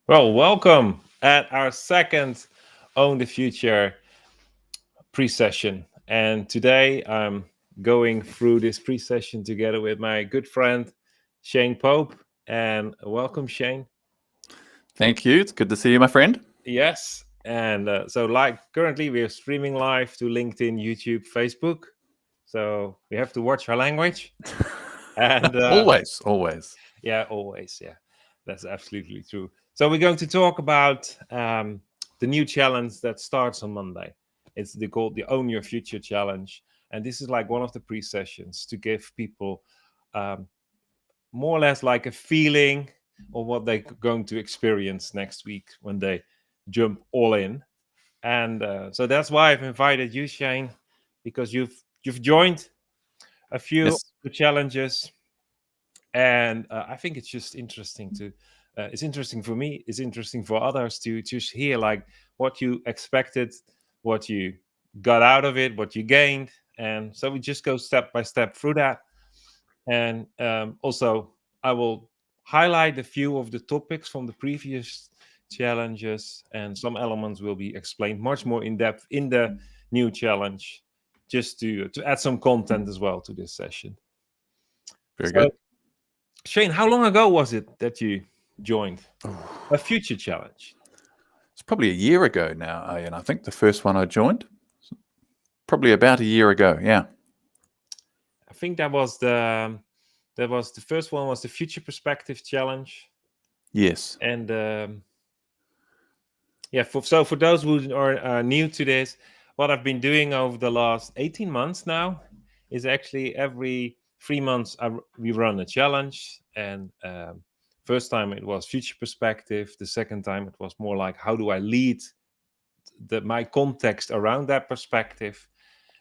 Well, welcome at our second Own the Future pre-session. And today I'm going through this pre-session together with my good friend Shane Pope. And welcome, Shane. Thank you. It's good to see you, my friend. Yes. And so, like, currently we're streaming live to LinkedIn, YouTube, Facebook. So we have to watch our language. And Always. yeah, always. Yeah, that's absolutely true. So we're going to talk about the new challenge that starts on Monday. Called the Own Your Future Challenge, and this is like one of the pre-sessions to give people um, more or less like a feeling of what they're going to experience next week when they jump all in. And so that's why I've invited you, Shane, because you've joined a few of Yes. the challenges, and I think it's just interesting to it's interesting for me, it's interesting for others to just hear like what you expected, what you got out of it, what you gained. And so we just go step by step through that. And also I will highlight a few of the topics from the previous challenges, and some elements will be explained much more in depth in the new challenge, just to add some content as well to this session. Very So good. Shane, how long ago was it that you joined a future challenge? It's probably a year ago now, and I think the first one I joined, probably about a year ago. Yeah. I think that was the first one was the Future Perspective Challenge, Yes. and yeah. For those who are new to this, what I've been doing over the last 18 months now is actually every 3 months we run a challenge, and first time it was Future Perspective. The second time it was more like how do I lead my context around that perspective.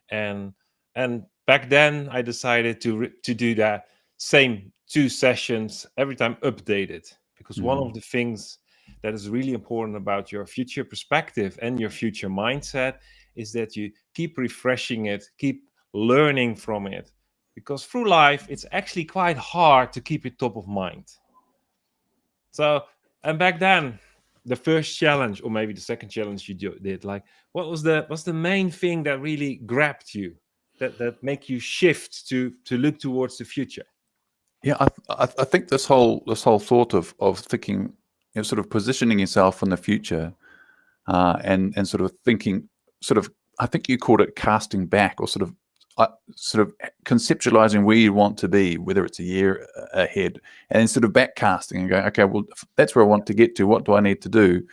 And and back then I decided to do that same two sessions every time updated, because one Mm. of the things that is really important about your future perspective and your future mindset is that you keep refreshing it, keep learning from it, because through life it's actually quite hard to keep it top of mind. So, and back then, the first challenge, or maybe the second challenge you did, like, what's the main thing that really grabbed you, that make you shift to look towards the future? Yeah. I think this whole thought of thinking, sort of positioning yourself in the future, and sort of thinking, sort of, I think you called it casting back, or sort of conceptualizing where you want to be, whether it's a year ahead, and then sort of backcasting and going, okay, well, if that's where I want to get to. What do I need to do?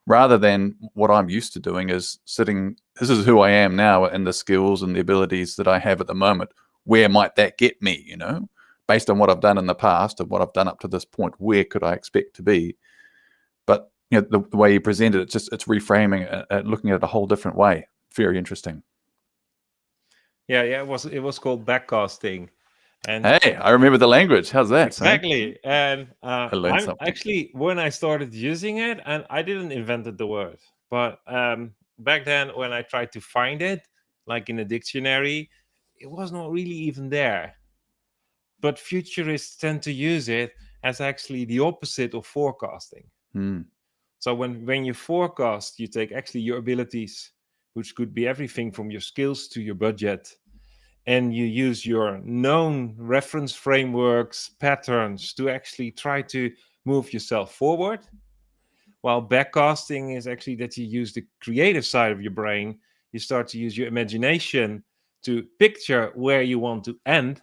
Rather than what I'm used to doing is sitting, this is who I am now and the skills and the abilities that I have at the moment. Where might that get me, based on what I've done in the past and what I've done up to this point? Where could I expect to be? But the way you presented it, it's reframing it, looking at it a whole different way. Very interesting. Yeah, it was called backcasting. And Hey, I remember the language. How's that, eh? exactly. And I learned I'm something. actually, when I started using it, and I didn't invented the word, but back then when I tried to find it, like in a dictionary, it was not really even there. But futurists tend to use it as actually the opposite of forecasting. Hmm. So when you forecast, you take actually your abilities, which could be everything from your skills to your budget, and you use your known reference frameworks, patterns to actually try to move yourself forward. While backcasting is actually that you use the creative side of your brain. You start to use your imagination to picture where you want to end,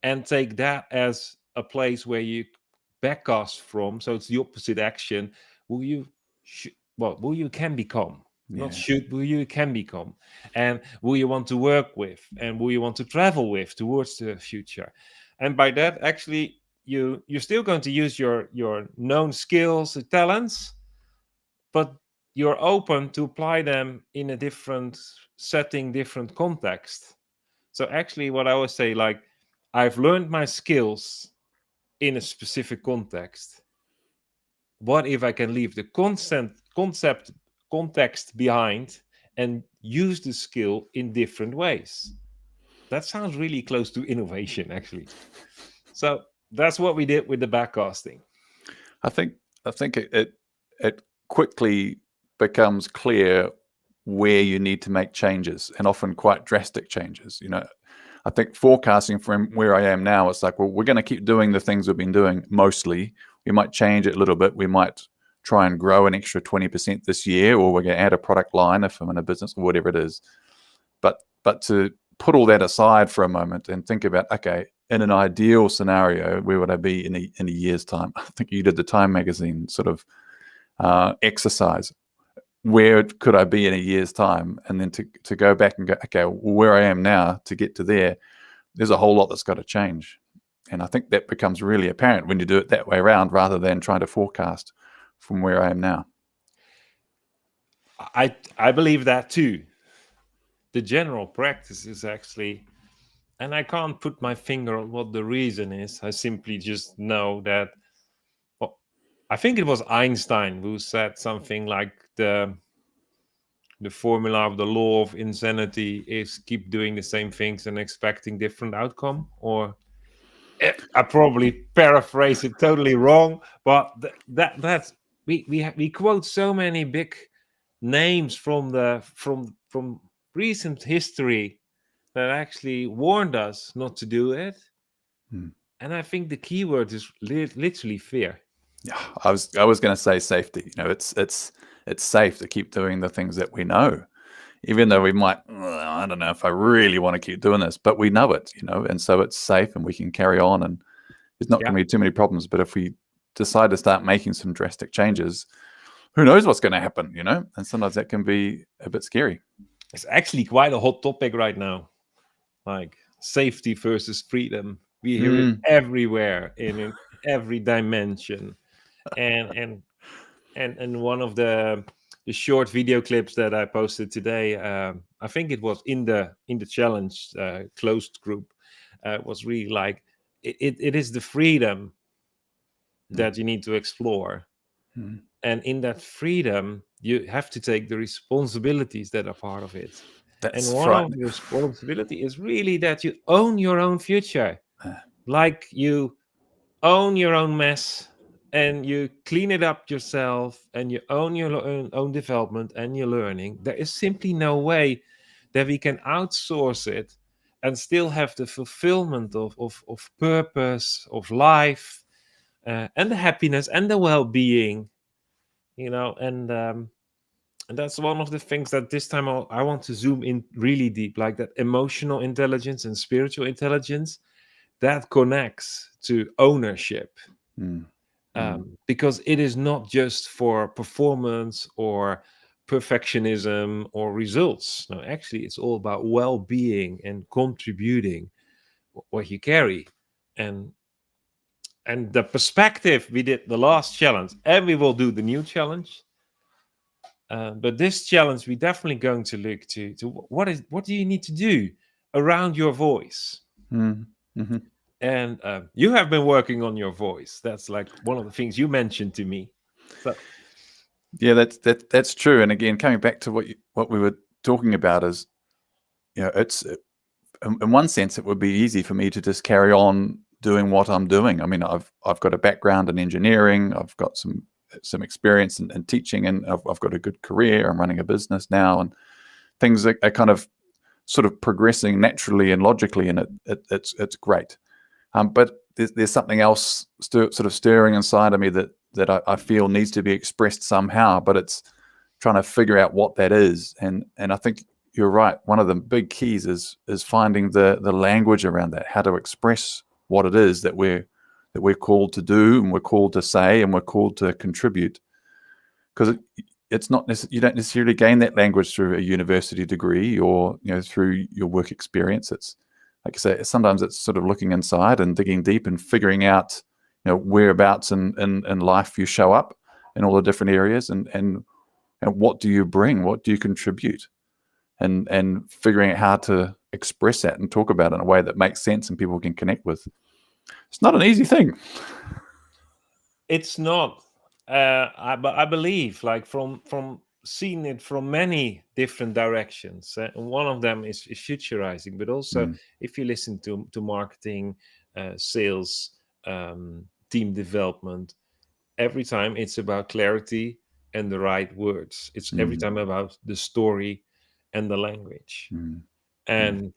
and take that as a place where you backcast from. So it's the opposite action. Who you who you can become, not Yeah. should, who you can become, and who you want to work with, and who you want to travel with towards the future. And by that, actually, you're still going to use your known skills and talents, but you're open to apply them in a different setting, different context. So actually, what I always say, like, I've learned my skills in a specific context. What if I can leave the concept context behind and use the skill in different ways? That sounds really close to innovation, actually. So that's what we did with the backcasting. I think think it quickly becomes clear where you need to make changes, and often quite drastic changes. I think forecasting from where I am now, it's like, well, we're going to keep doing the things we've been doing mostly. We might change it a little bit. We might try and grow an extra 20% this year, or we're going to add a product line if I'm in a business or whatever it is. But to put all that aside for a moment and think about, okay, in an ideal scenario, where would I be in a year's time? I think you did the Time magazine sort of exercise. Where could I be in a year's time? And then to go back and go, okay, well, where I am now to get to there's a whole lot that's got to change. And I think that becomes really apparent when you do it that way around, rather than trying to forecast from where I am now. I believe that too. The general practice is actually, and I can't put my finger on what the reason is. I simply just know that, well, I think it was Einstein who said something like the formula of the law of insanity is keep doing the same things and expecting different outcome. Or I probably paraphrase it totally wrong, but that's we quote so many big names from recent history that actually warned us not to do it. And I think the key word is literally fear. Yeah, I was going to say safety. It's safe to keep doing the things that we know, even though we might, I don't know if I really want to keep doing this, but we know it, and so it's safe and we can carry on, and there's not going to be too many problems. But if we decide to start making some drastic changes, who knows what's going to happen, and sometimes that can be a bit scary. It's actually quite a hot topic right now, like safety versus freedom. We hear it everywhere in every dimension, and one of the short video clips that I posted today, I think it was in the challenge closed group, was really like it is the freedom that you need to explore. And in that freedom, you have to take the responsibilities that are part of it. And one of the responsibility is really that you own your own future. Like you own your own mess, and you clean it up yourself, and you own your own development and your learning. There is simply no way that we can outsource it and still have the fulfillment of purpose, of life, and the happiness and the well-being. And that's one of the things that this time I want to zoom in really deep, like that emotional intelligence and spiritual intelligence that connects to ownership. Because it is not just for performance or perfectionism or results. No, actually, it's all about well-being and contributing what you carry. And the perspective, we did the last challenge, and we will do the new challenge. But this challenge, we're definitely going to look to what do you need to do around your voice. And you have been working on your voice. That's like one of the things you mentioned to me. So, yeah, that's true. And again, coming back to what we were talking about is, it's in one sense it would be easy for me to just carry on doing what I'm doing. I mean, I've got a background in engineering. I've got some experience in teaching, and I've got a good career. I'm running a business now, and things are kind of sort of progressing naturally and logically, and it's great. But there's something else sort of stirring inside of me that I feel needs to be expressed somehow, but it's trying to figure out what that is. And I think you're right. One of the big keys is finding the language around that, how to express what it is that we're called to do, and we're called to say, and we're called to contribute. Because it's not you don't necessarily gain that language through a university degree or through your work experience. It's like I say, sometimes it's sort of looking inside and digging deep and figuring out whereabouts in life you show up in all the different areas, and what do you bring, what do you contribute, and figuring out how to express that and talk about it in a way that makes sense and people can connect with. It's not an easy thing. It's not. I believe, like from seeing it from many different directions. One of them is futurizing, but also if you listen to marketing, sales, team development, every time it's about clarity and the right words. It's every time about the story and the language. And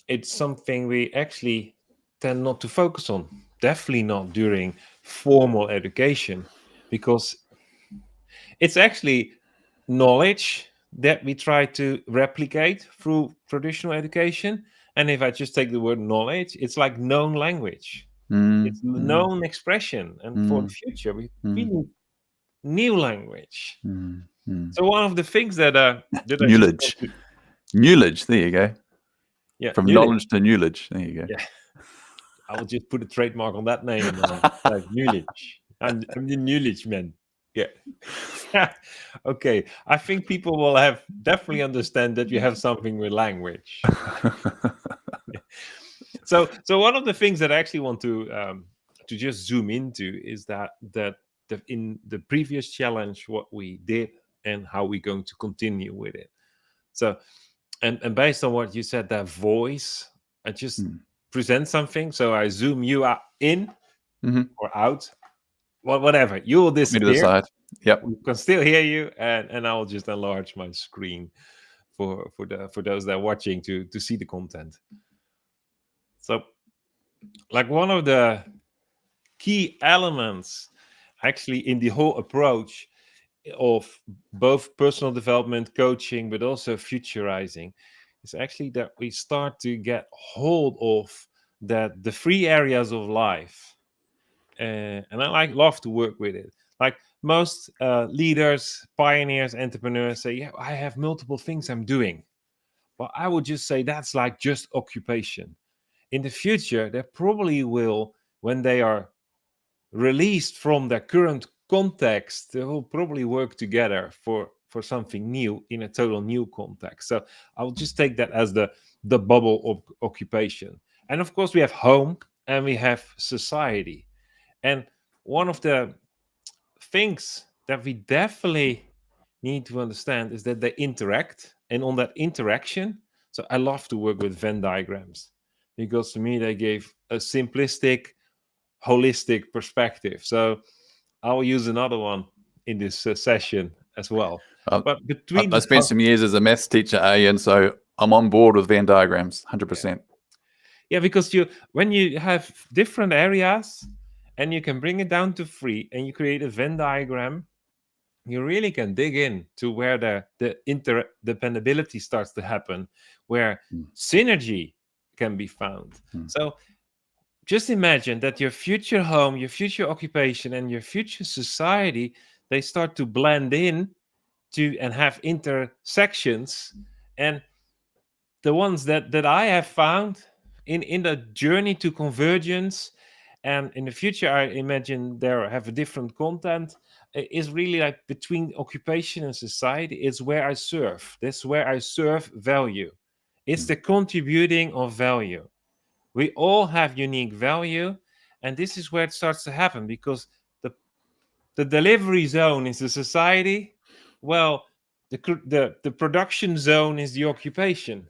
it's something we actually tend not to focus on. Definitely not during formal education, because it's actually knowledge that we try to replicate through traditional education. And if I just take the word knowledge, it's like known language. It's known expression. And for the future, we need new language. So one of the things that I just want Knowledge. to, Knowledge. There you go. yeah, From knowledge. knowledge to knowledge. There you go. Yeah, I will just put a trademark on that name, like knowledge. I'm the knowledge man. Yeah. Okay. I think people will have definitely understand that you have something with language. So one of the things that I actually want to just zoom into is that in the previous challenge, what we did and how we're going to continue with it. So and based on what you said, that voice, I just present something. So I zoom you out in or out, whatever. You will Me to the disappear. side. Yep. We can still hear you, and I will just enlarge my screen for those that are watching to see the content. So, like one of the key elements, actually, in the whole approach of both personal development, coaching, but also futurizing, is actually that we start to get hold of that the three areas of life, and I love to work with it. Like most leaders, pioneers, entrepreneurs say, "Yeah, I have multiple things I'm doing." Well, I would just say that's like just occupation. In the future, they probably will, when they are released from their current context, they will probably work together for something new in a total new context. So I'll just take that as the bubble of occupation. And of course, we have home and we have society. And one of the things that we definitely need to understand is that they interact. And on that interaction, so I love to work with Venn diagrams, because to me they gave a simplistic, holistic perspective. So I'll use another one in this session as well. But between I spent some years as a maths teacher, and so I'm on board with Venn diagrams, 100%. Yeah, because when you have different areas and you can bring it down to three and you create a Venn diagram, you really can dig in to where the interdependability starts to happen, where synergy can be found. So just imagine that your future home, your future occupation, and your future society, they start to blend in to and have intersections. And the ones that I have found in the journey to convergence, and in the future I imagine there have a different content, is really like between occupation and society. It's where I serve. That's where I serve value. It's the contributing of value. We all have unique value, and this is where it starts to happen, because the delivery zone is the society. Well, the production zone is the occupation.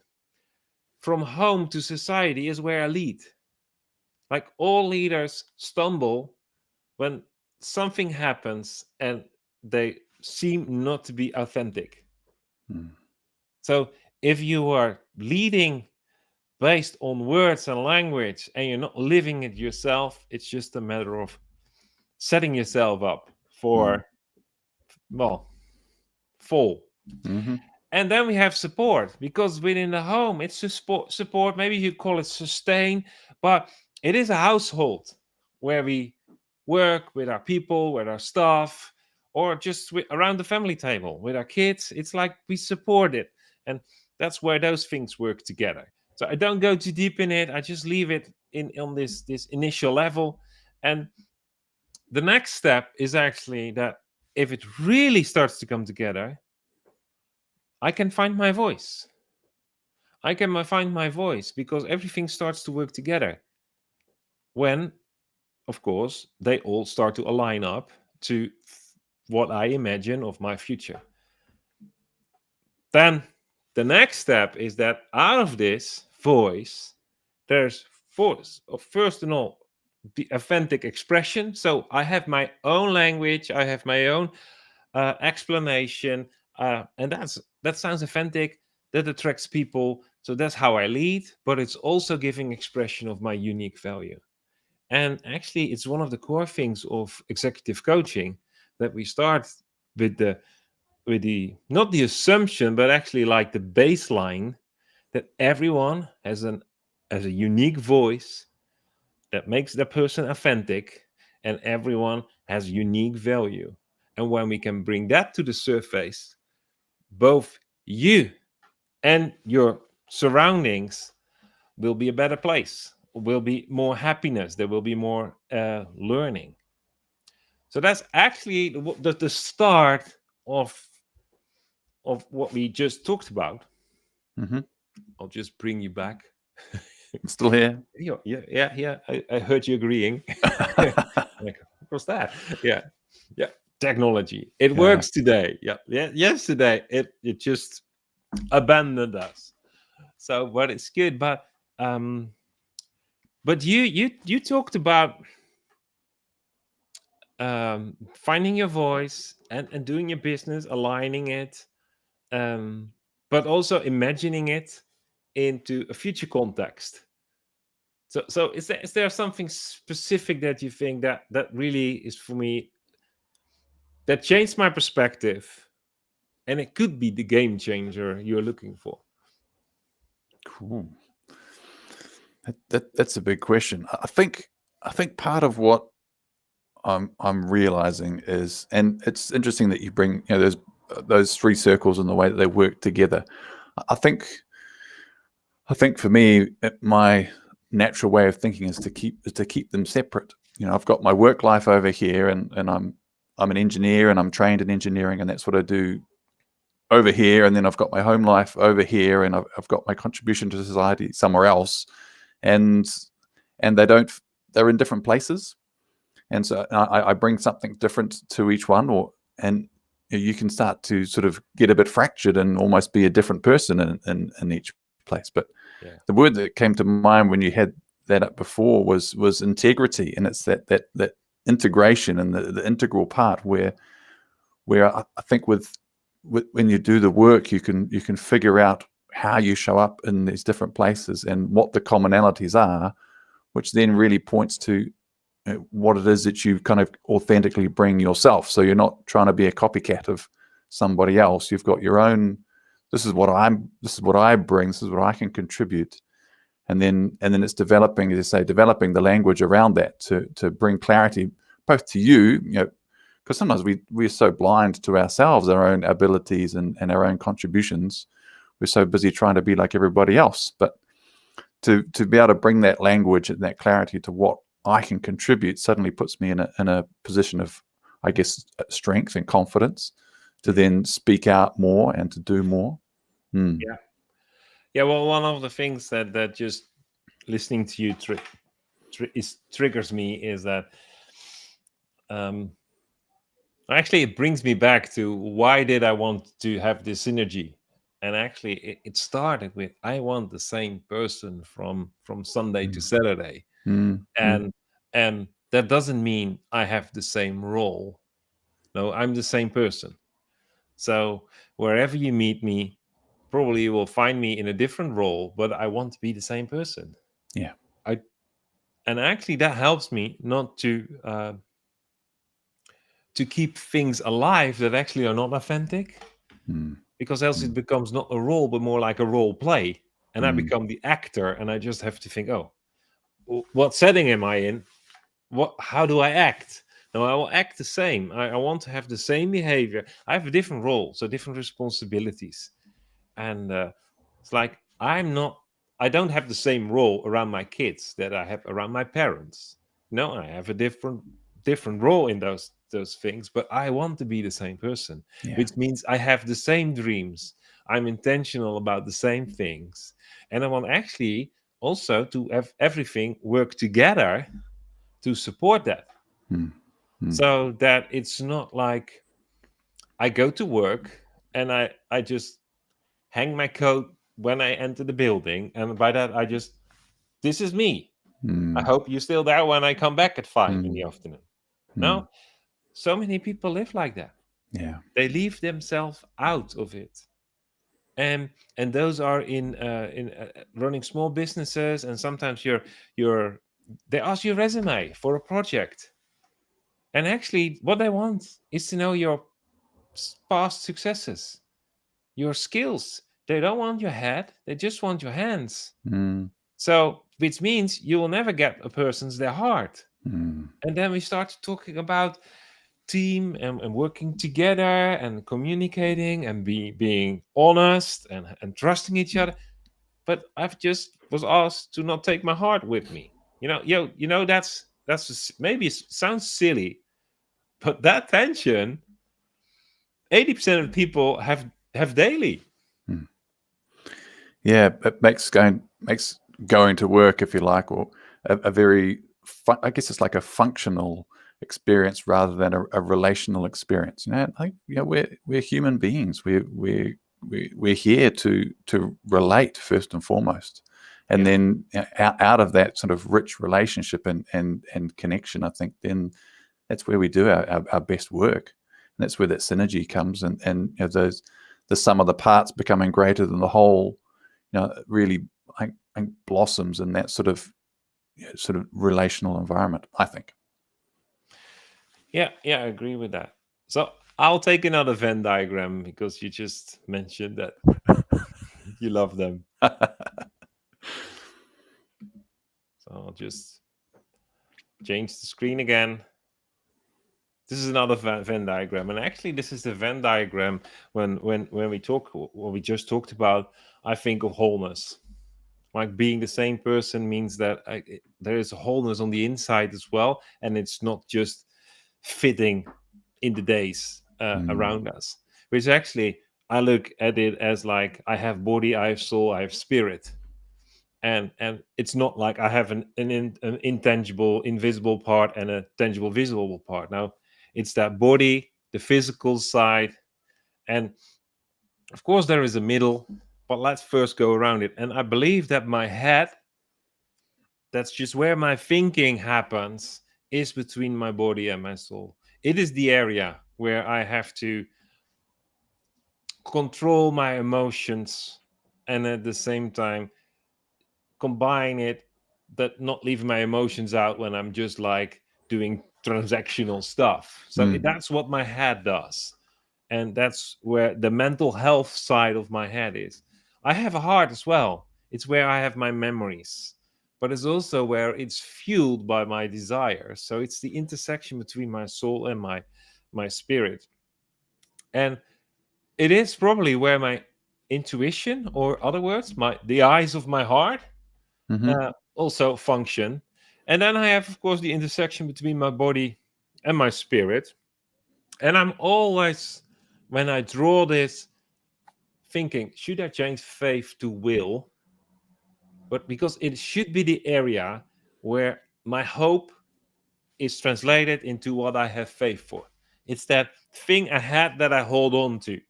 From home to society is where I lead. Like all leaders stumble when something happens and they seem not to be authentic. So if you are leading based on words and language and you're not living it yourself, it's just a matter of setting yourself up for, well, fall. And then we have support, because within the home, it's support. Maybe you call it sustain, but it is a household where we work with our people, with our staff, or just around the family table with our kids. It's like we support it. And that's where those things work together. So I don't go too deep in it. I just leave it on this initial level. And the next step is actually that if it really starts to come together, I can find my voice. I can find my voice because everything starts to work together when, of course, they all start to align up to what I imagine of my future. Then the next step is that out of this voice, there's force. First and all, the authentic expression. So I have my own language, I have my own explanation, and that sounds authentic. That attracts people. So that's how I lead. But it's also giving expression of my unique value. And actually, it's one of the core things of executive coaching that we start with the not the assumption, but actually like the baseline that everyone has a unique voice that makes the person authentic, and everyone has unique value. And when we can bring that to the surface, both you and your surroundings will be a better place, will be more happiness, there will be more learning. So that's actually the start of what we just talked about. Hmm. I'll just bring you back. Still here. Yeah. I heard you agreeing. Like, what's that? Yeah, yeah. Technology. It Yeah. works today. Yeah. Yesterday, it just abandoned us. So, but it's good. But you talked about finding your voice and doing your business, aligning it, um, but also imagining it into a future context. So is there something specific that you think that really is for me that changed my perspective, and it could be the game changer you're looking for? Cool. That's a big question. I think part of what I'm realizing is, and it's interesting that you bring those three circles and the way that they work together. I think for me, my natural way of thinking is to keep them separate. I've got my work life over here, and I'm an engineer, and I'm trained in engineering, and that's what I do over here. And then I've got my home life over here, and I've got my contribution to society somewhere else, and they're in different places. And so I bring something different to each one, and you can start to sort of get a bit fractured and almost be a different person in each place. But Yeah. the word that came to mind when you had that up before was integrity, and it's that integration and the integral part where I think with when you do the work, you can figure out how you show up in these different places and what the commonalities are, which then really points to what it is that you kind of authentically bring yourself. So you're not trying to be a copycat of somebody else. You've got your own. This is what I bring. This is what I can contribute, and then it's developing, as you say, developing the language around that to bring clarity both to you, because sometimes we're so blind to ourselves, our own abilities and our own contributions. We're so busy trying to be like everybody else, but to be able to bring that language and that clarity to what I can contribute suddenly puts me in a position of, I guess, strength and confidence to then speak out more and to do more. Yeah. Yeah. Well, one of the things that just listening to you triggers me is that actually it brings me back to why did I want to have this synergy. And actually it started with I want the same person from Sunday to Saturday. and and that doesn't mean I have the same role. No, I'm the same person. So wherever you meet me, probably you will find me in a different role, but I want to be the same person. Yeah. I And actually that helps me not to keep things alive that actually are not authentic, because else it becomes not a role but more like a role play, and I become the actor, and I just have to think, oh, what setting am I in? How do I act? No, I will act the same. I want to have the same behavior. I have a different role, so different responsibilities. And it's like I don't have the same role around my kids that I have around my parents. No, I have a different role in those things, but I want to be the same person, Yeah. which means I have the same dreams. I'm intentional about the same things, and I want actually also to have everything work together to support that, so that it's not like I go to work and I just hang my coat when I enter the building, and by that I just, this is me. I Mm. hope you're still there when I come back at 5 in the Mm. afternoon. Mm. No, so many people live like that. Yeah. They leave themselves out of it. And those are in running small businesses, and sometimes you're they ask your resume for a project, and actually what they want is to know your past successes, your skills. They don't want your head, they just want your hands. Mm. So which means you will never get a person's their heart. Mm. And then we start talking about team and working together and communicating and being honest and trusting each other. But I've just was asked to not take my heart with me. That's maybe sounds silly, but that tension, 80% of people have daily. Mm. Yeah, it makes going to work, if you like, or a very I guess it's like a functional experience rather than a relational experience. We're human beings. We're here to relate first and foremost, and Yeah, then out of that sort of rich relationship and connection, I think then that's where we do our best work, and that's where that synergy comes, and those the sum of the parts becoming greater than the whole. Really, I think blossoms in that sort of relational environment, I think. yeah, I agree with that. So I'll take another Venn diagram because you just mentioned that you love them. So I'll just change the screen again. This is another Venn diagram, and actually, this is the Venn diagram when we talk what we just talked about. I think of wholeness. Like being the same person means that there is a wholeness on the inside as well, and it's not just fitting in the days Mm. around us. Which actually, I look at it as like I have body, I have soul, I have spirit, and it's not like I have an intangible, invisible part and a tangible, visible part. Now, it's that body, the physical side, and of course there is a middle. But let's first go around it. And I believe that my head, that's just where my thinking happens, is between my body and my soul. It is the area where I have to control my emotions and at the same time combine it, that not leaving my emotions out when I'm just like doing transactional stuff. So Mm. that's what my head does. And that's where the mental health side of my head is. I have a heart as well. It's where I have my memories, but it's also where it's fueled by my desires. So it's the intersection between my soul and my spirit. And it is probably where my intuition, or other words, the eyes of my heart, Hmm. also function. And then I have, of course, the intersection between my body and my spirit. And I'm always, when I draw this, thinking, should I change faith to will? But because it should be the area where my hope is translated into what I have faith for. It's that thing ahead that I hold on to.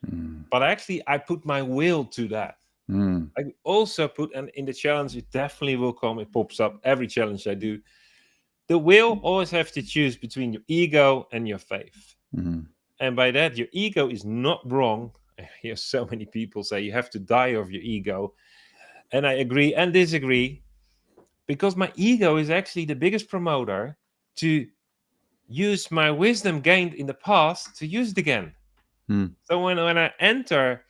Mm. But actually, I put my will to that. Mm. I also put, and in the challenge, it definitely will come. It pops up every challenge I do. The will always have to choose between your ego and your faith. Mm. And by that, your ego is not wrong. I hear so many people say you have to die of your ego. And I agree and disagree, because my ego is actually the biggest promoter to use my wisdom gained in the past to use it again. Mm. So when I enter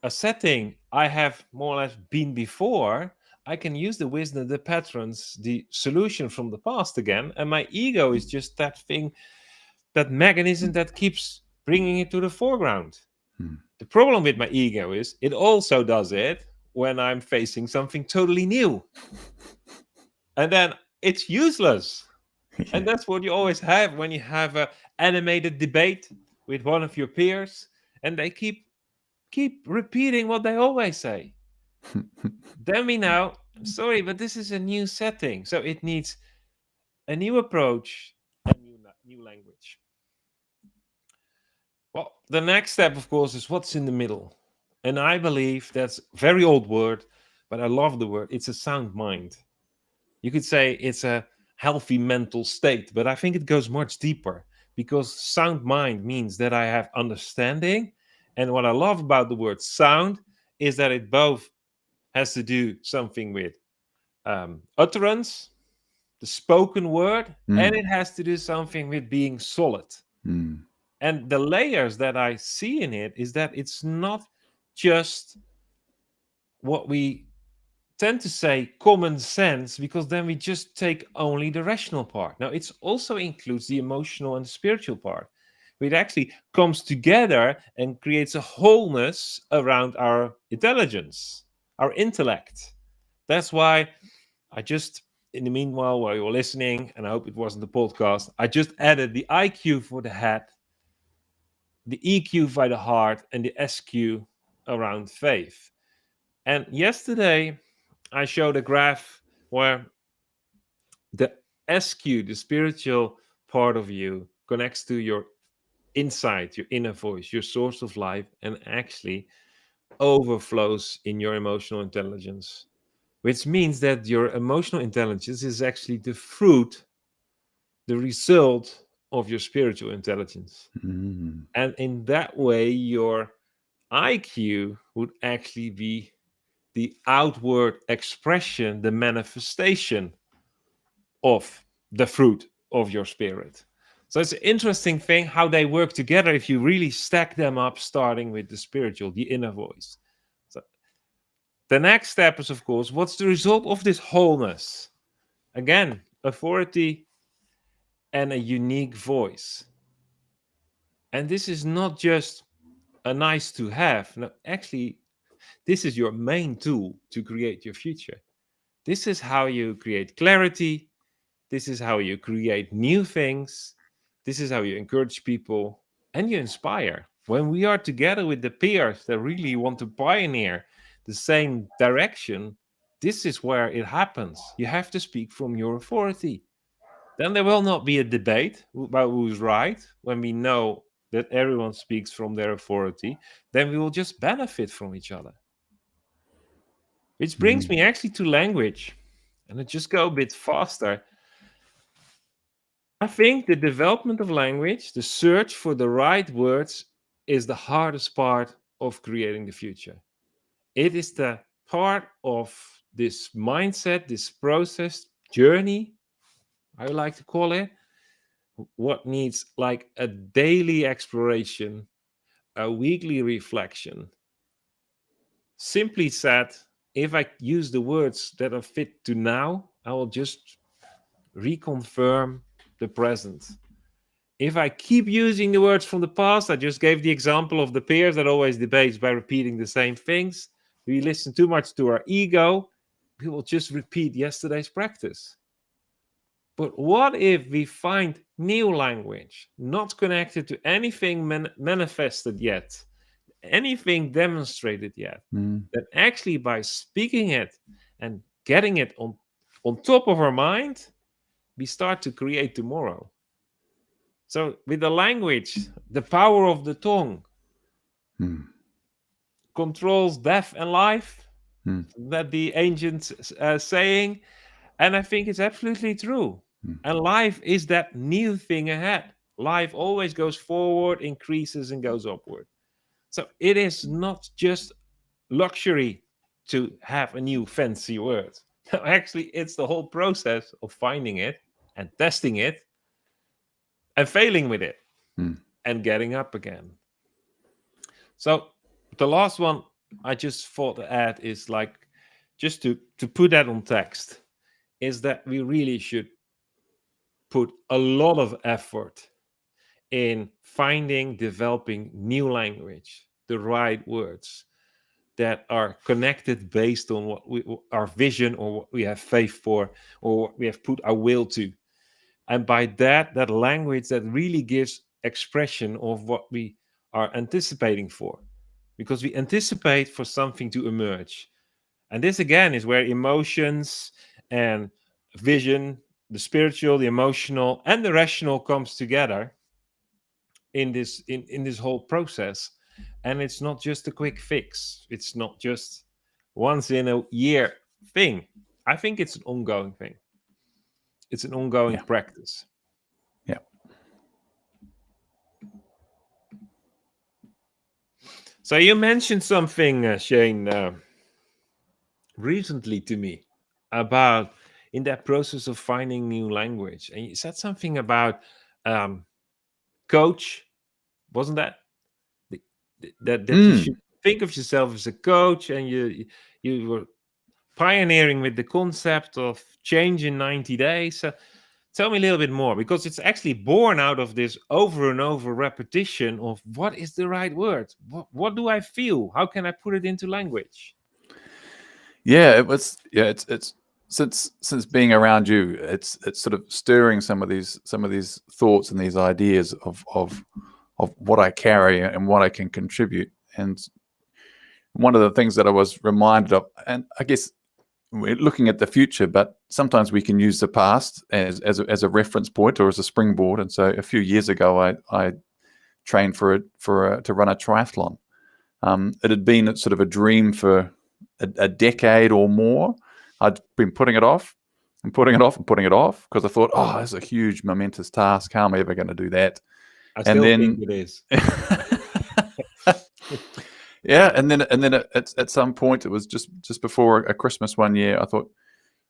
a setting I have more or less been before, I can use the wisdom, the patterns, the solution from the past again. And my ego is just that thing, that mechanism that keeps bringing it to the foreground. Mm. The problem with my ego is it also does it when I'm facing something totally new. And then it's useless. And Yeah. that's what you always have when you have a animated debate with one of your peers, and they keep repeating what they always say. Then we know, sorry, but this is a new setting, so it needs a new approach and new language. Well, the next step, of course, is what's in the middle. And I believe that's a very old word, but I love the word. It's a sound mind. You could say it's a healthy mental state, but I think it goes much deeper, because sound mind means that I have understanding. And what I love about the word sound is that it both has to do something with utterance, the spoken word, and Mm. it has to do something with being solid. Mm. And the layers that I see in it is that it's not just what we tend to say common sense, because then we just take only the rational part. Now, it also includes the emotional and spiritual part. It actually comes together and creates a wholeness around our intelligence, our intellect. That's why I just, in the meanwhile, while you were listening, and I hope it wasn't the podcast, I just added the IQ for the head, the EQ for the heart, and the SQ around faith. And yesterday, I showed a graph where the SQ, the spiritual part of you, connects to your inside, your inner voice, your source of life, and actually overflows in your emotional intelligence, which means that your emotional intelligence is actually the fruit, the result of your spiritual intelligence. Mm. And in that way, your IQ would actually be the outward expression, the manifestation of the fruit of your spirit. So it's an interesting thing how they work together if you really stack them up, starting with the spiritual, the inner voice. So the next step is, of course, what's the result of this wholeness? Again, authority and a unique voice. And this is not just a nice to have. No, actually, this is your main tool to create your future. This is how you create clarity. This is how you create new things. This is how you encourage people and you inspire. When we are together with the peers that really want to pioneer the same direction, this is where it happens. You have to speak from your authority. Then there will not be a debate about who's right. When we know that everyone speaks from their authority, then we will just benefit from each other. Which brings Mm. me actually to language. And I just go a bit faster. I think the development of language, the search for the right words, is the hardest part of creating the future. It is the part of this mindset, this process, journey, I like to call it, what needs like a daily exploration, a weekly reflection. Simply said, if I use the words that are fit to now, I will just reconfirm the present. If I keep using the words from the past, I just gave the example of the peers that always debates by repeating the same things. We listen too much to our ego, we will just repeat yesterday's practice. But what if we find new language, not connected to anything manifested yet, anything demonstrated yet, Mm. that actually by speaking it and getting it on top of our mind, we start to create tomorrow. So, with the language, the power of the tongue Mm. controls death and life, Mm. that the ancient saying, and I think it's absolutely true. Mm. And life is that new thing ahead. Life always goes forward, increases, and goes upward. So, it is not just luxury to have a new fancy word. Actually, it's the whole process of finding it and testing it and failing with it Mm. and getting up again. So the last one I just thought to add is like just to put that on text is that we really should put a lot of effort in finding, developing new language, the right words that are connected based on what our vision or what we have faith for or what we have put our will to. And by that, that language that really gives expression of what we are anticipating for, because we anticipate for something to emerge. And this again is where emotions and vision, the spiritual, the emotional, and the rational comes together in this whole process. And it's not just a quick fix. It's not just once in a year thing. I think it's an ongoing thing. It's an ongoing Yeah. practice. Yeah. So you mentioned something, Shane, recently to me about in that process of finding new language, and you said something about um, coach, wasn't that? The- that you Mm. should think of yourself as a coach, and you were pioneering with the concept of change in 90 days. Tell me a little bit more, because it's actually born out of this over and over repetition of what is the right word? What do I feel? How can I put it into language? Yeah, it was. Yeah, it's since being around you, it's sort of stirring some of these thoughts and these ideas of what I carry and what I can contribute. And one of the things that I was reminded of, and I guess we're looking at the future, but sometimes we can use the past as a reference point or as a springboard. And so a few years ago, I trained to run a triathlon. It had been sort of a dream for a decade or more. I'd been putting it off and putting it off and putting it off because I thought, oh, that's a huge momentous task. How am I ever going to do that? I And still think then, it is. yeah, and then at some point, it was just before a Christmas one year. I thought,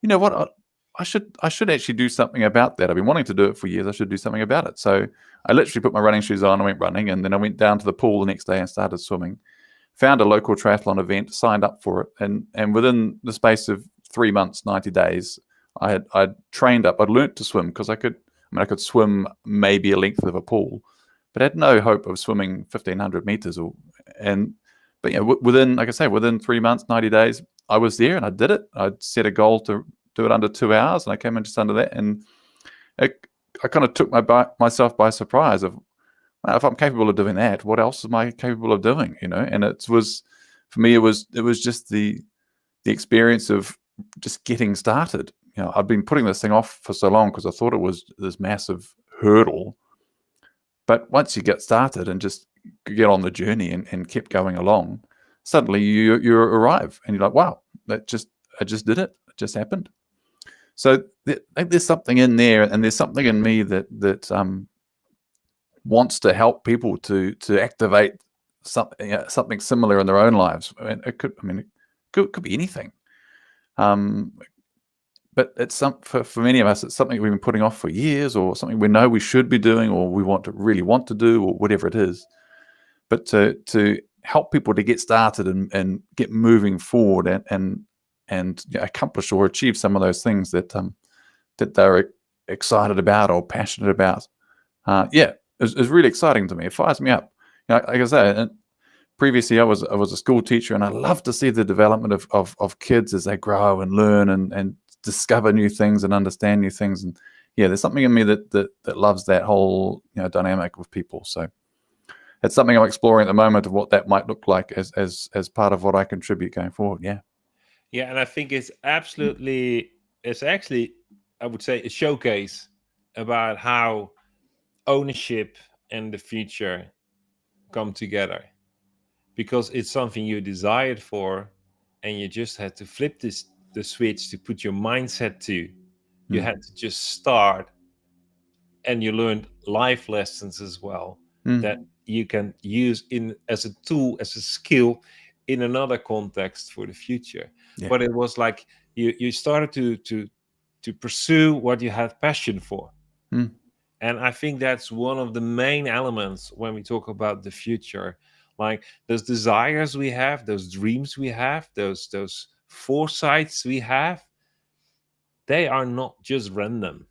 you know what, I should actually do something about that. I've been wanting to do it for years. I should do something about it. So I literally put my running shoes on and went running, and then I went down to the pool the next day and started swimming. Found a local triathlon event, signed up for it, and within the space of 3 months, 90 days, I'd trained up. I'd learnt to swim because I could swim maybe a length of a pool, but I had no hope of swimming 1,500 meters. But within, like I say, within 3 months, 90 days, I was there and I did it. I'd set a goal to do it under 2 hours, and I came in just under that, and I kind of took myself by surprise of, well, if I'm capable of doing that, what else am I capable of doing? And it was, for me, it was just the experience of just getting started. I'd been putting this thing off for so long because I thought it was this massive hurdle. But once you get started and just get on the journey and keep going along, suddenly you arrive and you're like, wow, I just did it. It just happened. So I think there's something in there, and there's something in me that wants to help people to activate something similar in their own lives. It could be anything. But it's for many of us, it's something we've been putting off for years, or something we know we should be doing, or we really want to do, or whatever it is. But to help people to get started and get moving forward and accomplish or achieve some of those things that they're excited about or passionate about. It's really exciting to me. It fires me up. Like I say, previously I was a school teacher, and I love to see the development of kids as they grow and learn and discover new things and understand new things. And there's something in me that loves that whole dynamic with people. So it's something I'm exploring at the moment of what that might look like as part of what I contribute going forward. Yeah, and I think it's actually, I would say, a showcase about how ownership and the future come together, because it's something you desired for, and you just had to flip the switch to put your mindset to. You had to just start, and you learned life lessons as well that you can use in as a tool, as a skill in another context for the future. Yeah. But it was like you started to pursue what you had passion for. And I think that's one of the main elements when we talk about the future. Like those desires we have, those dreams we have, those foresights we have, they are not just random.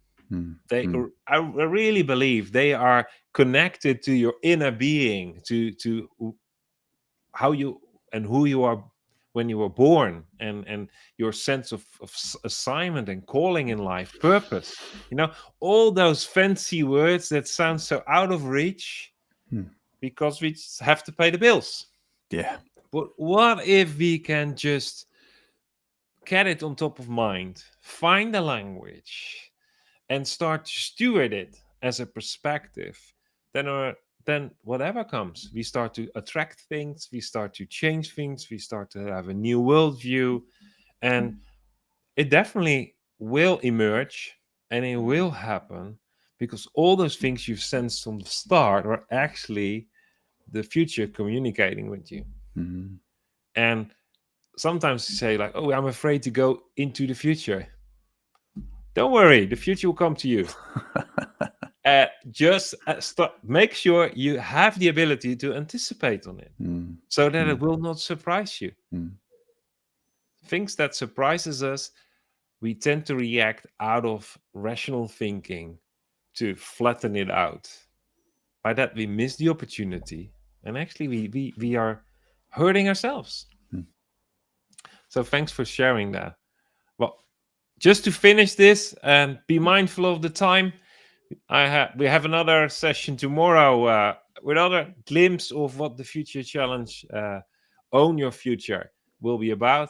I really believe they are connected to your inner being, to how you and who you are when you were born, and your sense of assignment and calling in life, purpose. All those fancy words that sound so out of reach because we just have to pay the bills. Yeah. But what if we can just get it on top of mind, find a language, and start to steward it as a perspective? Then whatever comes, we start to attract things, we start to change things, we start to have a new worldview, and it definitely will emerge. and it will happen because all those things you've sensed from the start are actually the future communicating with you. Mm-hmm. And sometimes you say, like, oh, I'm afraid to go into the future. Don't worry, the future will come to you. Just make sure you have the ability to anticipate on it Mm. so that it Mm. will not surprise you. Mm. Things that surprises us, we tend to react out of rational thinking to flatten it out. By that, we miss the opportunity, and actually, we are hurting ourselves. Mm. So, thanks for sharing that. Well, just to finish this and be mindful of the time, we have another session tomorrow with other glimpse of what the future challenge, own your future, will be about.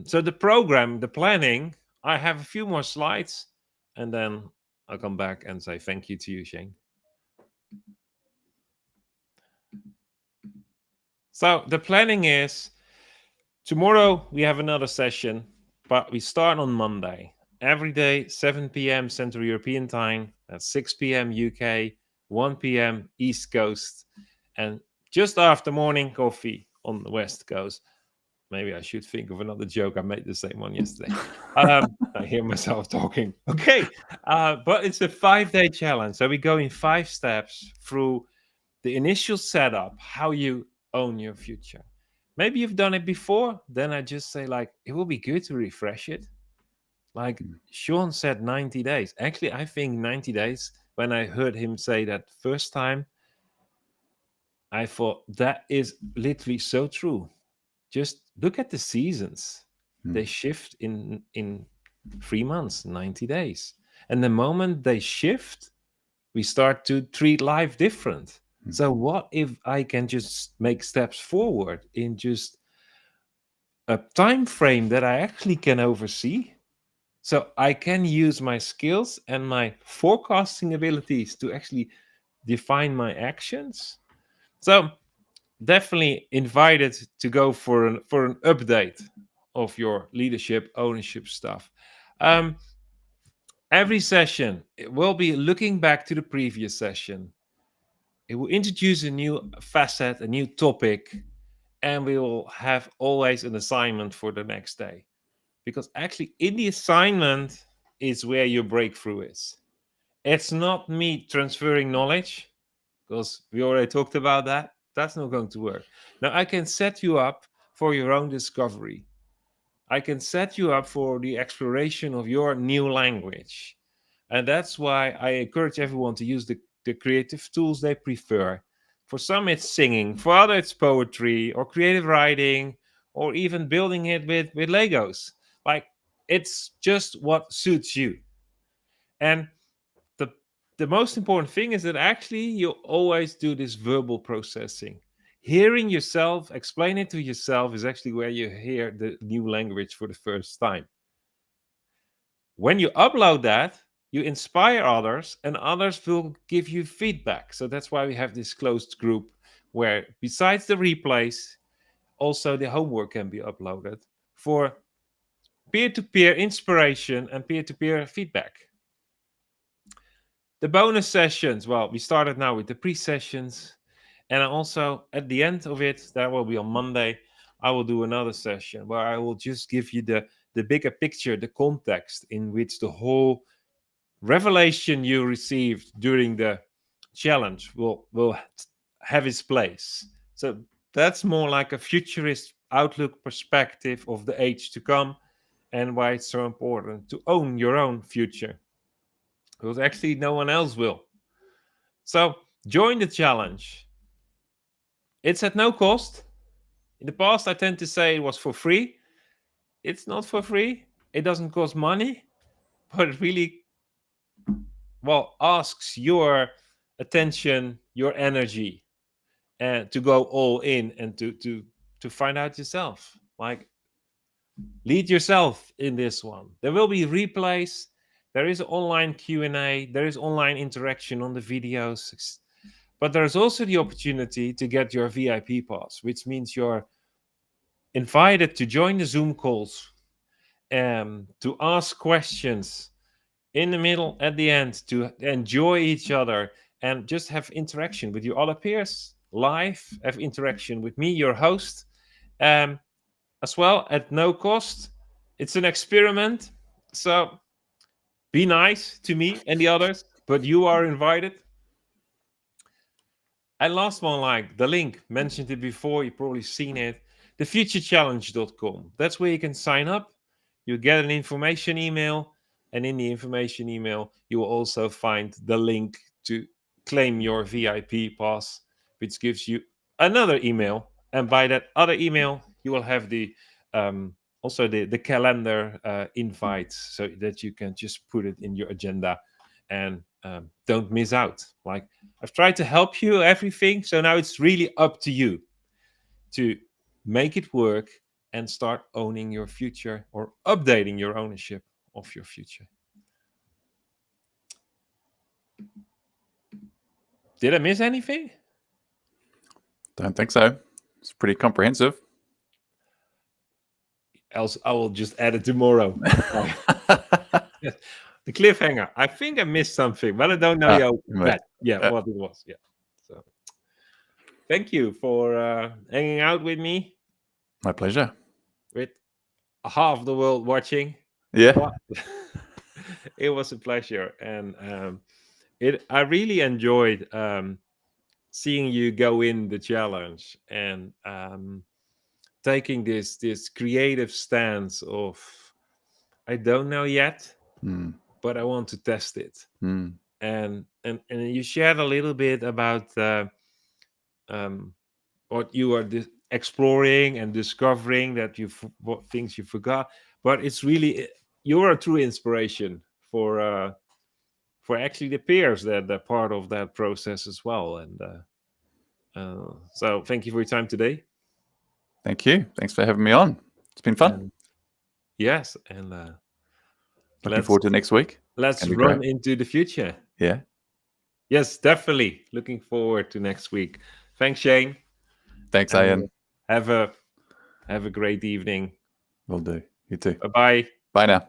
So the program, the planning, I have a few more slides, and then I'll come back and say thank you to you, Shane. So the planning is tomorrow we have another session, but we start on Monday. Every day, 7 p.m. Central European Time, that's 6 p.m. UK, 1 p.m. East Coast, and just after morning coffee on the West Coast. Maybe I should think of another joke. I made the same one yesterday. I hear myself talking. Okay, but it's a 5-day challenge. So we go in 5 steps through the initial setup, how you own your future. Maybe you've done it before. Then I just say, like, it will be good to refresh it. Like Sean said, 90 days. Actually, I think 90 days, when I heard him say that first time, I thought that is literally so true. Just look at the seasons. They shift in 3 months, 90 days. And the moment they shift, we start to treat life different. So what if I can just make steps forward in just a time frame that I actually can oversee? So I can use my skills and my forecasting abilities to actually define my actions. So definitely invited to go for an update of your leadership ownership stuff. Um, every session it will be looking back to the previous session. It will introduce a new facet, a new topic, and we will have always an assignment for the next day. Because actually, in the assignment is where your breakthrough is. It's not me transferring knowledge, because we already talked about that. That's not going to work. Now, I can set you up for your own discovery. I can set you up for the exploration of your new language. And that's why I encourage everyone to use the creative tools they prefer. For some, it's singing. For others, it's poetry or creative writing or even building it with Legos. Like, it's just what suits you. And the the most important thing is that actually you always do this verbal processing. Hearing yourself explain it to yourself is actually where you hear the new language for the first time. When you upload that, you inspire others and others will give you feedback. So that's why we have this closed group where besides the replays, also the homework can be uploaded for peer-to-peer inspiration and peer-to-peer feedback. The bonus sessions, well, we started now with the pre-sessions, and also at the end of it, that will be on Monday, I will do another session where I will just give you the bigger picture, the context in which the whole revelation you received during the challenge will have its place. So that's more like a futurist outlook perspective of the age to come and why it's so important to own your own future, because actually no one else will. So join the challenge. It's at no cost. In the past, I tend to say it was for free. It's not for free. It doesn't cost money, but it really, well, asks your attention, your energy, and to go all in and to find out yourself. Like, lead yourself in this one. There will be replays. There is online Q&A. There is online interaction on the videos. But there's also the opportunity to get your VIP pass, which means you're invited to join the Zoom calls, to ask questions in the middle, at the end, to enjoy each other and just have interaction with your other peers live, have interaction with me, your host, as well, at no cost. It's an experiment, so be nice to me and the others, but you are invited. And last one, like the link, mentioned it before, you've probably seen it, thefuturechallenge.com. That's where you can sign up. You get an information email, and in the information email, you will also find the link to claim your VIP pass, which gives you another email. And by that other email, you will have the also the calendar invites, so that you can just put it in your agenda and don't miss out. Like, I've tried to help you everything, so now it's really up to you to make it work and start owning your future, or updating your ownership of your future. Did I miss anything? Don't think so. It's pretty comprehensive. Else I will just add it tomorrow. The cliffhanger. I think I missed something, but I don't know what it was. Yeah. So thank you for hanging out with me. My pleasure. With half the world watching. Yeah. But it was a pleasure, and I really enjoyed seeing you go in the challenge and taking this creative stance of, I don't know yet, but I want to test it. And you shared a little bit about what you are exploring and discovering, that what things you forgot. But it's really, you're a true inspiration for actually the peers that are part of that process as well. And so thank you for your time today. Thank you. Thanks for having me on. It's been fun. Yes, and looking forward to next week. Let's run into the future. Yeah. Yes, definitely. Looking forward to next week. Thanks, Shane. Thanks, Arjan. Have a great evening. Will do. You too. Bye-bye. Bye now.